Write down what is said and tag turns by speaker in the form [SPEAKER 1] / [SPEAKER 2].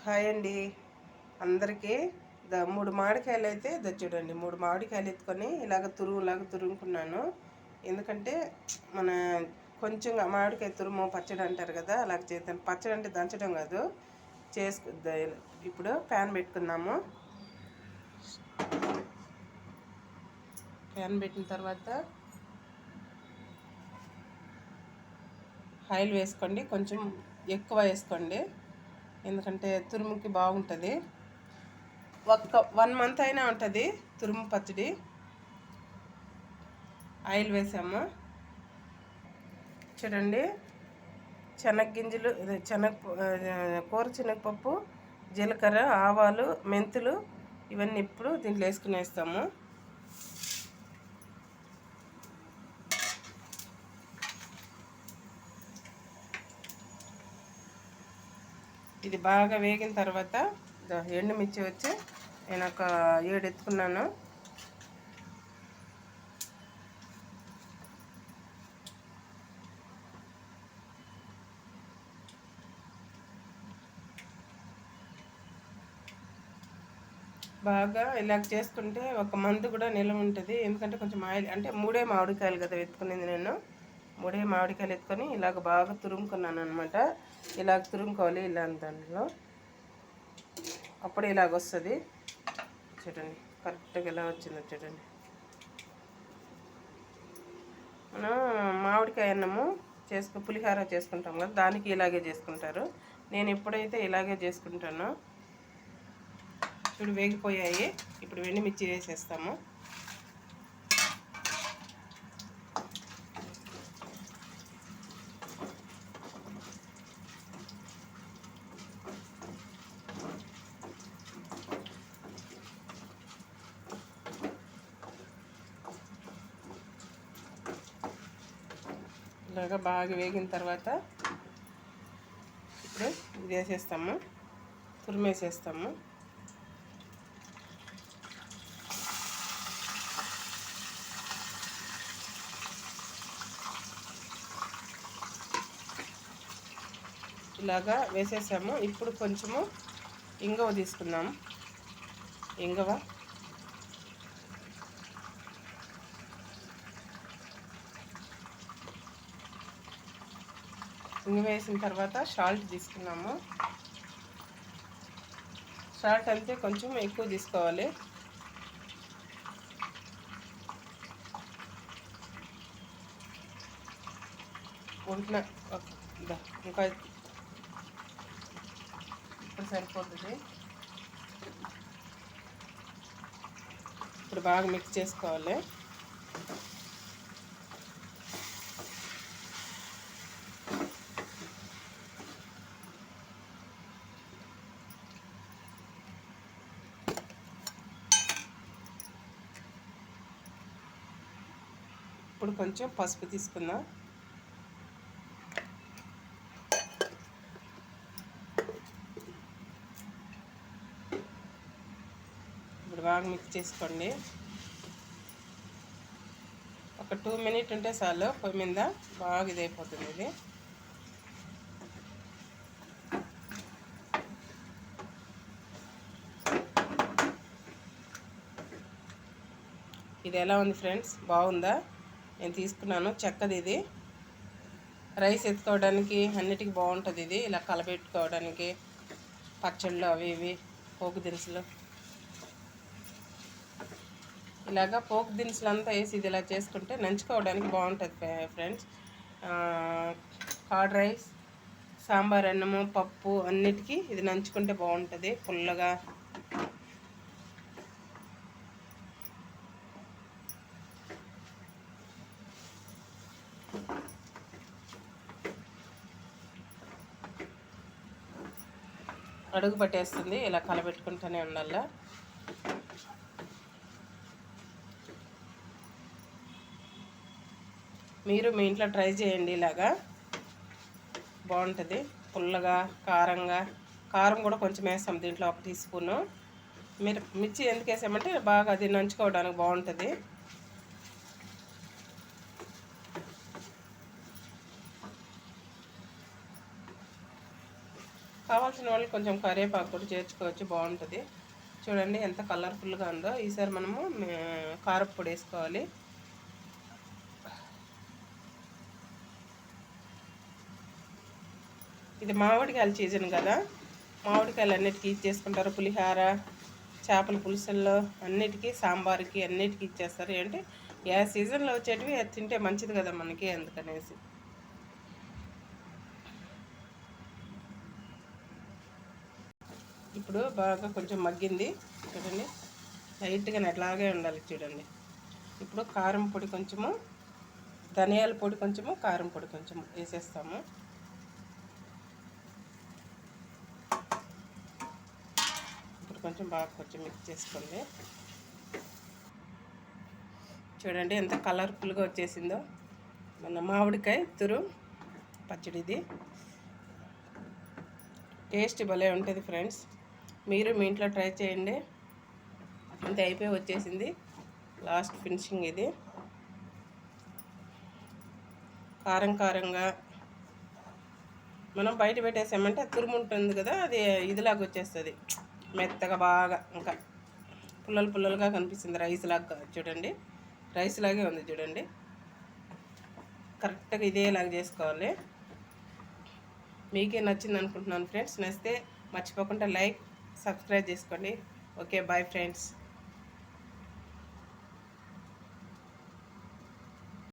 [SPEAKER 1] Hi అండి అందరికీ. మూడు మామిడికాయలు అయితే చూడండి, 3 మామిడికాయలు ఎత్తుకొని ఇలాగ తురుముకున్నాను. ఎందుకంటే మన కొంచెం మామిడికాయ తురుము పచ్చడి అంటారు కదా, అలాగ చేస్తాను. పచ్చడి అంటే దంచడం కాదు, చేసుకు ఇప్పుడు ప్యాన్ పెట్టుకున్నాము. ప్యాన్ పెట్టిన తర్వాత ఆయిల్ వేసుకోండి, కొంచెం ఎక్కువ వేసుకోండి, ఎందుకంటే తురుముకి బాగుంటుంది. 1 మంత్ అయినా ఉంటుంది తురుము పచ్చడి. ఆయిల్ వేసాము చూడండి. శనగగింజలు, కూర శనగపప్పు, జీలకర్ర, ఆవాలు, మెంతులు ఇవన్నీ ఇప్పుడు దీంట్లో వేసుకునేస్తాము. ఇది బాగా వేగిన తర్వాత ఎండుమిర్చి వచ్చి నేను ఒక 7 ఎత్తుకున్నాను. బాగా ఇలా చేసుకుంటే 1 మంత్ కూడా నిల్వ ఉంటుంది. ఎందుకంటే కొంచెం ఆయిల్ అంటే 3 మామిడికాయలు కదా ఎత్తుకునేది నేను. 3 మామిడికాయలు ఎత్తుకొని ఇలాగ బాగా తురుముకున్నాను అనమాట. ఇలాగ తురుముకోవాలి ఇలా దాంట్లో, అప్పుడు ఇలాగ వస్తుంది. చూడండి కరెక్ట్గా ఎలా వచ్చిందో చూడండి. మనం మామిడికాయ అన్నము పులిహార చేసుకుంటాం కదా, దానికి ఇలాగే చేసుకుంటారు. నేను ఎప్పుడైతే ఇలాగే చేసుకుంటానో. ఇప్పుడు వేగిపోయాయి, ఇప్పుడు ఎండుమిర్చి వేసేస్తాము. ఇలాగా బాగా వేగిన తర్వాత ఇప్పుడు ఇది వేసేస్తాము, తురిమేసేస్తాము. ఇలాగా వేసేసాము. ఇప్పుడు కొంచెము ఇంగువ తీసుకున్నాము. ఇంగువ వేసిన తర్వాత సాల్ట్ తీసుకున్నాము. సాల్ట్ అంతే కొంచెం ఎక్కువ తీసుకోవాలి. ఇంకా ఇప్పుడు సరిపోతుంది. ఇప్పుడు బాగా మిక్స్ చేసుకోవాలి. ఇప్పుడు కొంచెం పసుపు తీసుకుందాం. ఇప్పుడు బాగా మిక్స్ చేసుకోండి. ఒక 2 మినిట్ ఉంటే చాలు, పొయ్యి మీద బాగా ఇదైపోతుంది. ఇది ఎలా ఉంది ఫ్రెండ్స్, బాగుందా? నేను తీసుకున్నాను చెక్కది. ఇది రైస్ ఎత్తుకోవడానికి అన్నిటికీ బాగుంటుంది. ఇది ఇలా కలబెట్టుకోవడానికి, పచ్చళ్ళు అవి ఇవి పోపు దినుసులు, ఇలాగా పోపు దినుసులు అంతా వేసి ఇది ఇలా చేసుకుంటే నంచుకోవడానికి బాగుంటుంది ఫ్రెండ్స్. కర్డ్ రైస్, సాంబార్ అన్నము, పప్పు అన్నిటికీ ఇది నంచుకుంటే బాగుంటుంది పుల్లగా. అడుగు పట్టేస్తుంది, ఇలా కలబెట్టుకుంటూనే ఉండాల. మీరు మీ ఇంట్లో ట్రై చేయండి, ఇలాగా బాగుంటుంది. పుల్లగా కారంగా, కారం కూడా కొంచెం వేస్తాం దీంట్లో, 1 టీ స్పూను. మిర్చి ఎందుకు వేసామంటే బాగా అది నంచుకోవడానికి బాగుంటుంది. కావాల్సిన వాళ్ళు కొంచెం కరివేపాకు కూడా చేర్చుకోవచ్చు, బాగుంటుంది. చూడండి ఎంత కలర్ఫుల్గా ఉందో. ఈసారి మనము కారప్పొడి వేసుకోవాలి. ఇది మామిడికాయల సీజన్ కదా, మామిడికాయలు అన్నిటికీ ఇచ్చేసుకుంటారు. పులిహార, చేపల పులుసుల్లో అన్నిటికీ, సాంబార్కి అన్నిటికీ ఇచ్చేస్తారు. ఏంటి ఏ సీజన్లో వచ్చేటివి తింటే మంచిది కదా మనకి, అందుకనేసి. ఇప్పుడు బాగా కొంచెం మగ్గింది చూడండి, లైట్గా అట్లాగే ఉండాలి చూడండి. ఇప్పుడు కారం పొడి కొంచెము, ధనియాల పొడి కొంచెము, కారం పొడి కొంచెము వేసేస్తాము. ఇప్పుడు కొంచెం బాగా కొంచెం మిక్స్ చేసుకోండి. చూడండి ఎంత కలర్ఫుల్గా వచ్చేసిందో మన మామిడికాయ తురుం పచ్చడిది. టేస్ట్ భలే ఉంటుంది ఫ్రెండ్స్, మీరు మీ ఇంట్లో ట్రై చేయండి. అంతే, అయిపోయి వచ్చేసింది లాస్ట్ ఫినిషింగ్ ఇది. కారం కారంగా మనం బయట పెట్టేసామంటే తురుము ఉంటుంది కదా, అది ఇదిలాగా వచ్చేస్తుంది, మెత్తగా బాగా ఇంకా పుల్లలుగా కనిపిస్తుంది. రైస్ లాగా చూడండి, రైస్ లాగే ఉంది చూడండి. కరెక్ట్గా ఇదేలాగా చేసుకోవాలి. మీకే నచ్చింది అనుకుంటున్నాను ఫ్రెండ్స్. నచ్చితే మర్చిపోకుండా లైక్, సబ్స్క్రైబ్ చేసుకోండి. Okay, bye friends.